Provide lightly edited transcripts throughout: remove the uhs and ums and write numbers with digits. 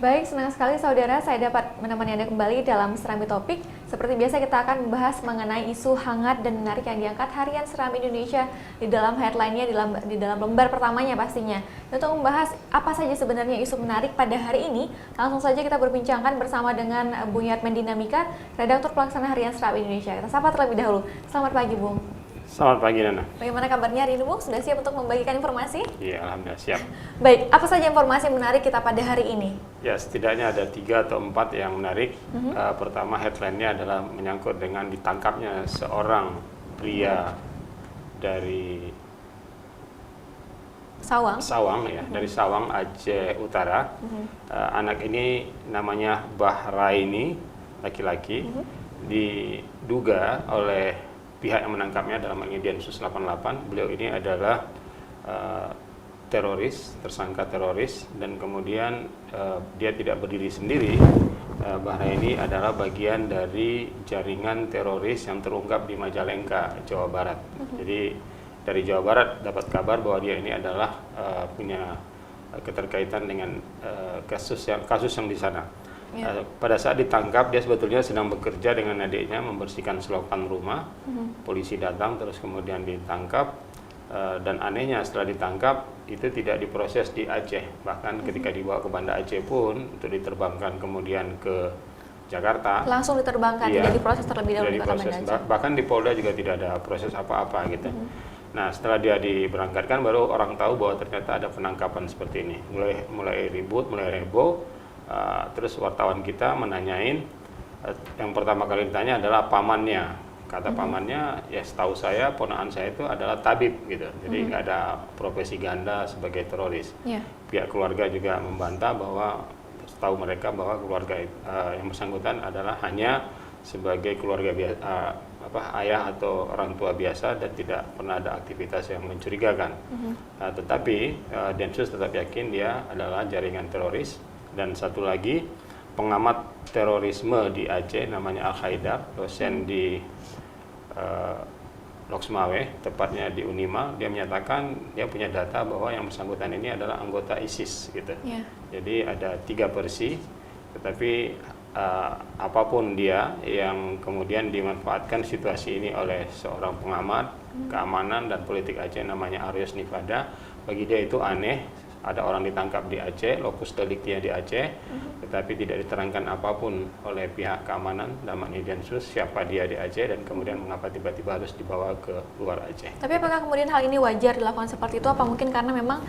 Baik, senang sekali saudara saya dapat menemani Anda kembali dalam Serambi Topik. Seperti biasa kita akan membahas mengenai isu hangat dan menarik yang diangkat harian Serambi Indonesia di dalam headline-nya, di dalam lembar pertamanya pastinya. Dan untuk membahas apa saja sebenarnya isu menarik pada hari ini, langsung saja kita berbincangkan bersama dengan Bung Yatmen Dinamika, Redaktur Pelaksana Harian Serambi Indonesia. Kita sapa terlebih dahulu. Selamat pagi, Bung. Selamat pagi, Nana. Bagaimana kabarnya hari ini, Bung? Sudah siap untuk membagikan informasi? Iya, alhamdulillah siap. Baik, apa saja informasi menarik kita pada hari ini? Ya, setidaknya ada 3 atau 4 yang menarik. Pertama, headline-nya adalah menyangkut dengan ditangkapnya seorang pria dari Sawang ya, dari Sawang, Aceh Utara. Anak ini namanya Bahraini, laki-laki, diduga oleh pihak yang menangkapnya dalam hal ini Densus 88. Beliau ini adalah tersangka teroris, dan kemudian dia tidak berdiri sendiri. Bahraini adalah bagian dari jaringan teroris yang terungkap di Majalengka, Jawa Barat. Jadi dari Jawa Barat dapat kabar bahwa dia ini adalah punya keterkaitan dengan kasus yang di sana. Pada saat ditangkap, dia sebetulnya sedang bekerja dengan adiknya membersihkan selokan rumah. Polisi datang, terus kemudian ditangkap, dan anehnya setelah ditangkap itu tidak diproses di Aceh. Bahkan ketika dibawa ke Banda Aceh pun untuk diterbangkan kemudian ke Jakarta, langsung diterbangkan, tidak diproses terlebih dahulu di Kota Banda Aceh. Bahkan di Polda juga tidak ada proses apa-apa gitu. Nah, setelah dia diberangkatkan baru orang tahu bahwa ternyata ada penangkapan seperti ini. Mulai ribut, mulai heboh. Terus wartawan kita menanyain, yang pertama kali ditanya adalah pamannya. Kata pamannya, ya setahu saya ponakan saya itu adalah tabib gitu. Jadi nggak ada profesi ganda sebagai teroris. Pihak keluarga juga membantah bahwa setahu mereka bahwa keluarga yang bersangkutan adalah hanya sebagai keluarga biasa, ayah atau orang tua biasa, dan tidak pernah ada aktivitas yang mencurigakan. Tetapi Densus tetap yakin dia adalah jaringan teroris. Dan satu lagi, pengamat terorisme di Aceh namanya Al-Haidar, dosen di Loksmawe, tepatnya di Unima. Dia menyatakan dia punya data bahwa yang bersangkutan ini adalah anggota ISIS gitu. Jadi ada 3 versi, tetapi apapun dia yang kemudian dimanfaatkan situasi ini oleh seorang pengamat keamanan dan politik Aceh namanya Aryos Nifada, bagi dia itu aneh. Ada orang ditangkap di Aceh, lokus deliktinya di Aceh, tetapi tidak diterangkan apapun oleh pihak keamanan, dalam ini Densus, siapa dia di Aceh, dan kemudian mengapa tiba-tiba harus dibawa ke luar Aceh. Tapi apakah kemudian hal ini wajar dilakukan seperti itu? Apa mungkin karena memang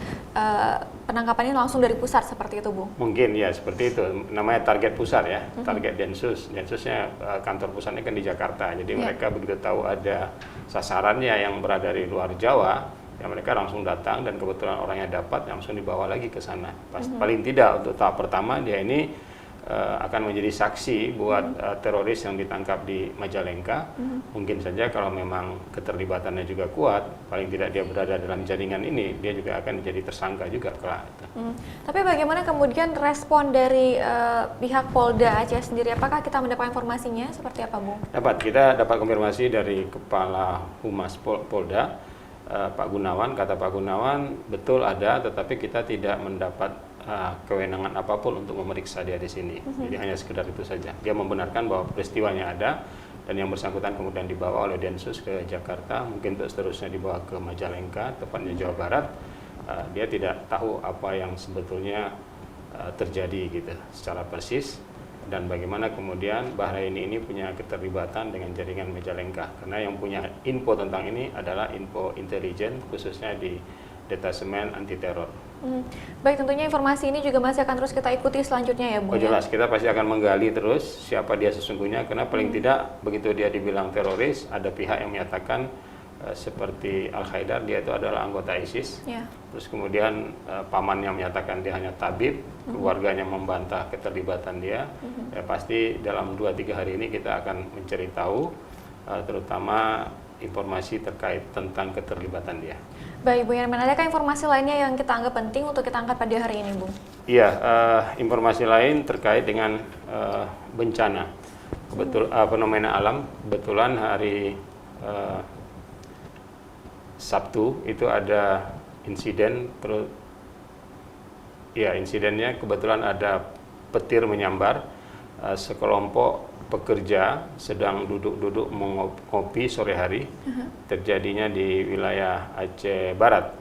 penangkapan ini langsung dari pusat seperti itu, Bung? Mungkin ya, seperti itu. Namanya target pusat ya, target Densus. Densusnya kantor pusatnya kan di Jakarta, jadi mereka begitu tahu ada sasarannya yang berada di luar Jawa, ya mereka langsung datang, dan kebetulan orangnya dapat, langsung dibawa lagi ke sana. Paling tidak untuk tahap pertama dia ini akan menjadi saksi buat teroris yang ditangkap di Majalengka. Mungkin saja kalau memang keterlibatannya juga kuat, paling tidak dia berada dalam jaringan ini, dia juga akan menjadi tersangka juga kelak. Tapi bagaimana kemudian respon dari pihak Polda Aceh sendiri? Apakah kita mendapat informasinya seperti apa, Bung? Kita dapat konfirmasi dari Kepala Humas Polda, Pak Gunawan. Kata Pak Gunawan, betul ada, tetapi kita tidak mendapat kewenangan apapun untuk memeriksa dia di sini. Jadi hanya sekedar itu saja. Dia membenarkan bahwa peristiwanya ada, dan yang bersangkutan kemudian dibawa oleh Densus ke Jakarta, mungkin untuk seterusnya dibawa ke Majalengka, tepatnya Jawa Barat. Dia tidak tahu apa yang sebetulnya terjadi gitu secara persis, dan bagaimana kemudian Bahraini ini punya keterlibatan dengan jaringan Majalengka, karena yang punya info tentang ini adalah info intelijen, khususnya di detasemen anti teror. Baik, tentunya informasi ini juga masih akan terus kita ikuti selanjutnya ya, Bung. Jelas, kita pasti akan menggali terus siapa dia sesungguhnya, karena paling tidak begitu dia dibilang teroris, ada pihak yang menyatakan seperti Al-Haidar, dia itu adalah anggota ISIS. Terus kemudian pamannya menyatakan dia hanya tabib, keluarganya membantah keterlibatan dia. Ya pasti dalam 2-3 hari ini kita akan mencari tahu terutama informasi terkait tentang keterlibatan dia. Baik, Bu Yarman, adakah informasi lainnya yang kita anggap penting untuk kita angkat pada hari ini, Bung? Iya, informasi lain terkait dengan bencana, fenomena alam. Kebetulan hari Sabtu itu ada insiden, insidennya kebetulan ada petir menyambar. Sekelompok pekerja sedang duduk-duduk mengopi sore hari. Terjadinya di wilayah Aceh Barat.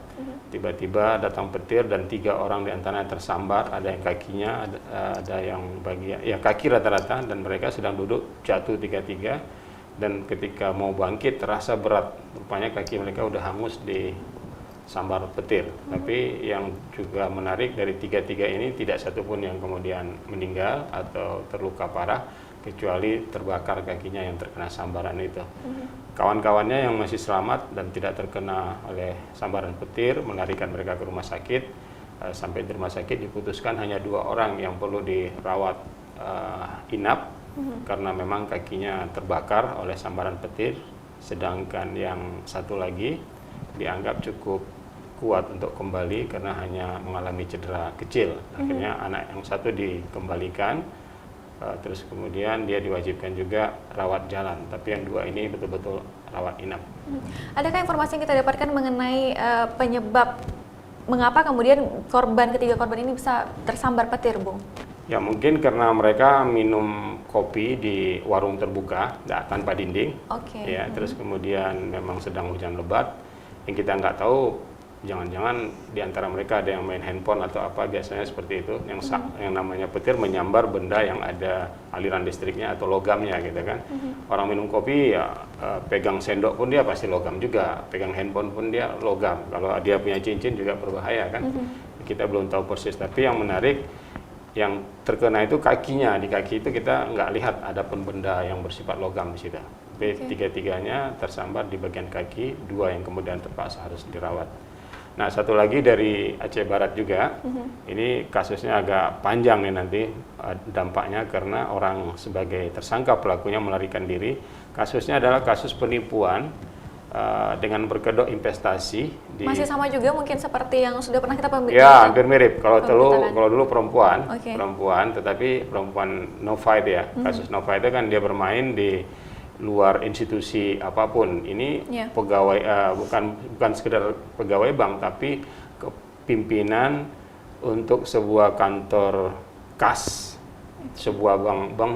Tiba-tiba datang petir dan 3 orang di antaranya tersambar, ada yang kakinya, ada yang bagian ya kaki rata-rata, dan mereka sedang duduk jatuh 3-3, dan ketika mau bangkit terasa berat, rupanya kaki mereka udah hangus di sambar petir. Tapi yang juga menarik dari 3-3 ini tidak satupun yang kemudian meninggal atau terluka parah, kecuali terbakar kakinya yang terkena sambaran itu. Kawan-kawannya yang masih selamat dan tidak terkena oleh sambaran petir melarikan mereka ke rumah sakit. Sampai di rumah sakit diputuskan hanya 2 orang yang perlu dirawat inap karena memang kakinya terbakar oleh sambaran petir, sedangkan yang satu lagi dianggap cukup kuat untuk kembali karena hanya mengalami cedera kecil. Akhirnya anak yang satu dikembalikan, terus kemudian dia diwajibkan juga rawat jalan, tapi yang 2 ini betul-betul rawat inap. Adakah informasi yang kita dapatkan mengenai penyebab mengapa kemudian ketiga korban ini bisa tersambar petir, Bung? Ya mungkin karena mereka minum kopi di warung terbuka tanpa dinding. Ya, terus kemudian memang sedang hujan lebat, yang kita nggak tahu, jangan-jangan di antara mereka ada yang main handphone atau apa, biasanya seperti itu. Yang namanya petir menyambar benda yang ada aliran listriknya atau logamnya gitu kan. Orang minum kopi ya pegang sendok pun dia pasti logam juga, pegang handphone pun dia logam. Kalau dia punya cincin juga berbahaya kan. Kita belum tahu persis, tapi yang menarik yang terkena itu kakinya. Di kaki itu kita nggak lihat ada pun benda yang bersifat logam di situ. Tapi 3-3-nya tersambar di bagian kaki, 2 yang kemudian terpaksa harus dirawat. Nah, satu lagi dari Aceh Barat juga, ini kasusnya agak panjang nih nanti dampaknya karena orang sebagai tersangka pelakunya melarikan diri. Kasusnya adalah kasus penipuan dengan berkedok investasi. Masih sama juga mungkin seperti yang sudah pernah kita Ya, hampir mirip. Kalau dulu perempuan, tetapi perempuan no fight ya. Kasus no fight itu kan dia bermain di luar institusi apapun. Ini pegawai bukan sekedar pegawai bank, tapi pimpinan untuk sebuah kantor kas, sebuah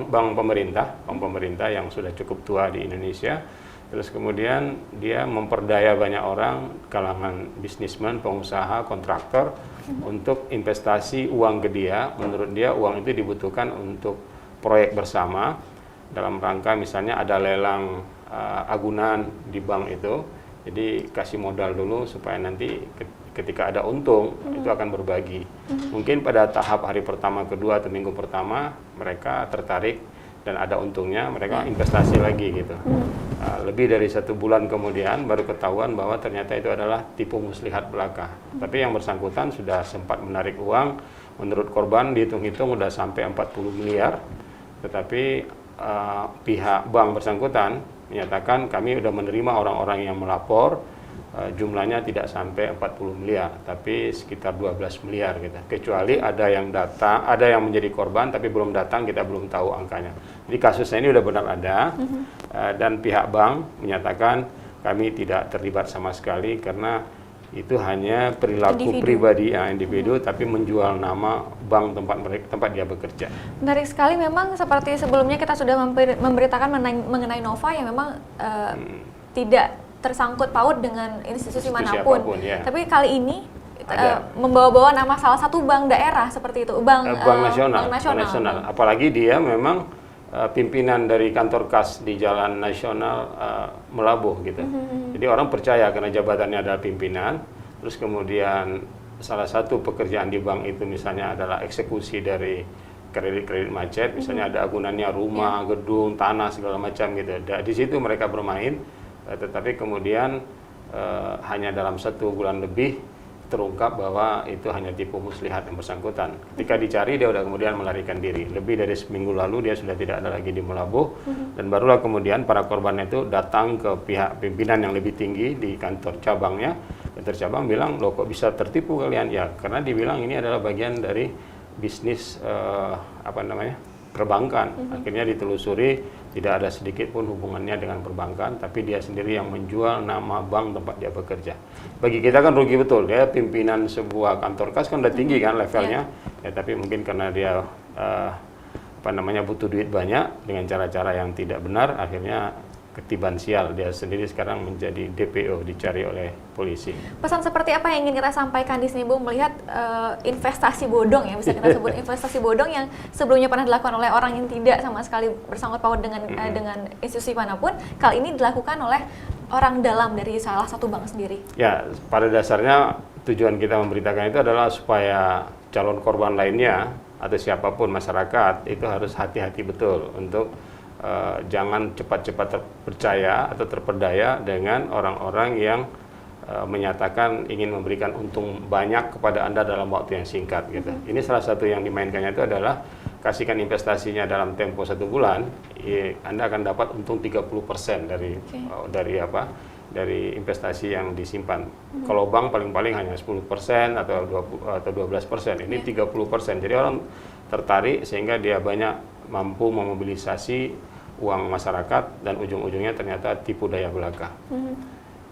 bank pemerintah yang sudah cukup tua di Indonesia. Terus kemudian dia memperdaya banyak orang, kalangan bisnismen, pengusaha, kontraktor untuk investasi uang ke dia. Menurut dia uang itu dibutuhkan untuk proyek bersama. Dalam rangka misalnya ada lelang agunan di bank itu, jadi kasih modal dulu supaya nanti ketika ada untung itu akan berbagi. Mungkin pada tahap hari pertama, kedua atau minggu pertama mereka tertarik dan ada untungnya, mereka investasi lagi gitu. Lebih dari 1 bulan kemudian baru ketahuan bahwa ternyata itu adalah tipu muslihat belaka. Tapi yang bersangkutan sudah sempat menarik uang, menurut korban dihitung-hitung udah sampai 40 miliar, tetapi pihak bank bersangkutan menyatakan kami sudah menerima orang-orang yang melapor, jumlahnya tidak sampai 40 miliar, tapi sekitar 12 miliar gitu. Kecuali ada yang datang, ada yang menjadi korban tapi belum datang, kita belum tahu angkanya. Jadi kasusnya ini sudah benar ada, dan pihak bank menyatakan kami tidak terlibat sama sekali karena itu hanya perilaku pribadi individu, tapi menjual nama bank tempat dia bekerja. Menarik sekali, memang seperti sebelumnya kita sudah memberitakan mengenai Nova yang memang tidak tersangkut paut dengan institusi manapun. Tapi kali ini membawa-bawa nama salah satu bank daerah seperti itu, bank nasional. Apalagi dia memang pimpinan dari kantor kas di Jalan Nasional melabuh gitu. Jadi orang percaya karena jabatannya adalah pimpinan. Terus kemudian salah satu pekerjaan di bank itu misalnya adalah eksekusi dari kredit macet, misalnya ada agunannya rumah, gedung, tanah segala macam gitu. Di situ mereka bermain, tetapi kemudian hanya dalam 1 bulan lebih terungkap bahwa itu hanya tipu muslihat yang bersangkutan. Ketika dicari dia sudah kemudian melarikan diri. Lebih dari seminggu lalu dia sudah tidak ada lagi di Melabuh, dan barulah kemudian para korban itu datang ke pihak pimpinan yang lebih tinggi di kantor cabangnya. Kantor cabang bilang, loh kok bisa tertipu kalian? Ya karena dibilang ini adalah bagian dari bisnis perbankan. Akhirnya ditelusuri, tidak ada sedikit pun hubungannya dengan perbankan, tapi dia sendiri yang menjual nama bank tempat dia bekerja. Bagi kita kan rugi betul, dia pimpinan sebuah kantor kas kan udah tinggi kan levelnya, ya, tapi mungkin karena dia butuh duit banyak dengan cara-cara yang tidak benar, akhirnya ketiban sial, dia sendiri sekarang menjadi DPO, dicari oleh polisi. Pesan seperti apa yang ingin kita sampaikan di sini, Bung, melihat investasi bodong ya, bisa kita sebut investasi bodong yang sebelumnya pernah dilakukan oleh orang yang tidak sama sekali bersangkut paut dengan institusi manapun, kali ini dilakukan oleh orang dalam dari salah satu bank sendiri. Ya, pada dasarnya tujuan kita memberitakan itu adalah supaya calon korban lainnya atau siapapun masyarakat itu harus hati-hati betul untuk jangan cepat-cepat terpercaya atau terperdaya dengan orang-orang yang menyatakan ingin memberikan untung banyak kepada Anda dalam waktu yang singkat gitu. Ini salah satu yang dimainkannya itu adalah kasihkan investasinya dalam tempo 1 bulan, Anda akan dapat untung 30% dari investasi yang disimpan. Kalau bank paling-paling hanya 10% atau 12%, ini 30%. Jadi orang tertarik sehingga dia banyak mampu memobilisasi uang masyarakat dan ujung-ujungnya ternyata tipu daya belaka.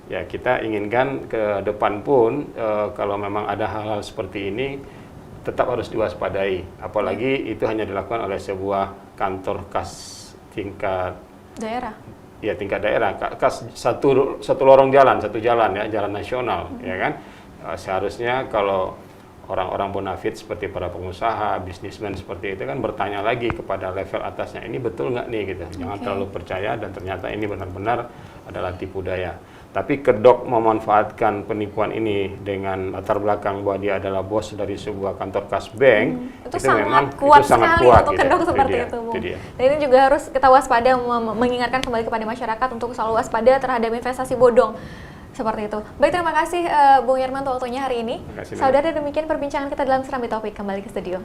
Ya, kita inginkan ke depan pun kalau memang ada hal-hal seperti ini tetap harus diwaspadai. Apalagi itu hanya dilakukan oleh sebuah kantor kas tingkat daerah. Ya, tingkat daerah, kas satu lorong jalan, satu jalan ya, jalan nasional, ya kan. Seharusnya kalau orang-orang bonafit seperti para pengusaha, bisnismen seperti itu kan bertanya lagi kepada level atasnya, ini betul nggak nih gitu. Jangan terlalu percaya dan ternyata ini benar-benar adalah tipu daya. Tapi kedok memanfaatkan penipuan ini dengan latar belakang bahwa dia adalah bos dari sebuah kantor kas bank, itu sangat kuat sekali untuk gitu. kedok seperti itu, Bung. Dan ini juga harus kita waspada, mengingatkan kembali kepada masyarakat untuk selalu waspada terhadap investasi bodong. Seperti itu. Baik, terima kasih Bung Yerman untuk waktunya hari ini. Saudara, demikian perbincangan kita dalam Serambi Topik. Kembali ke studio.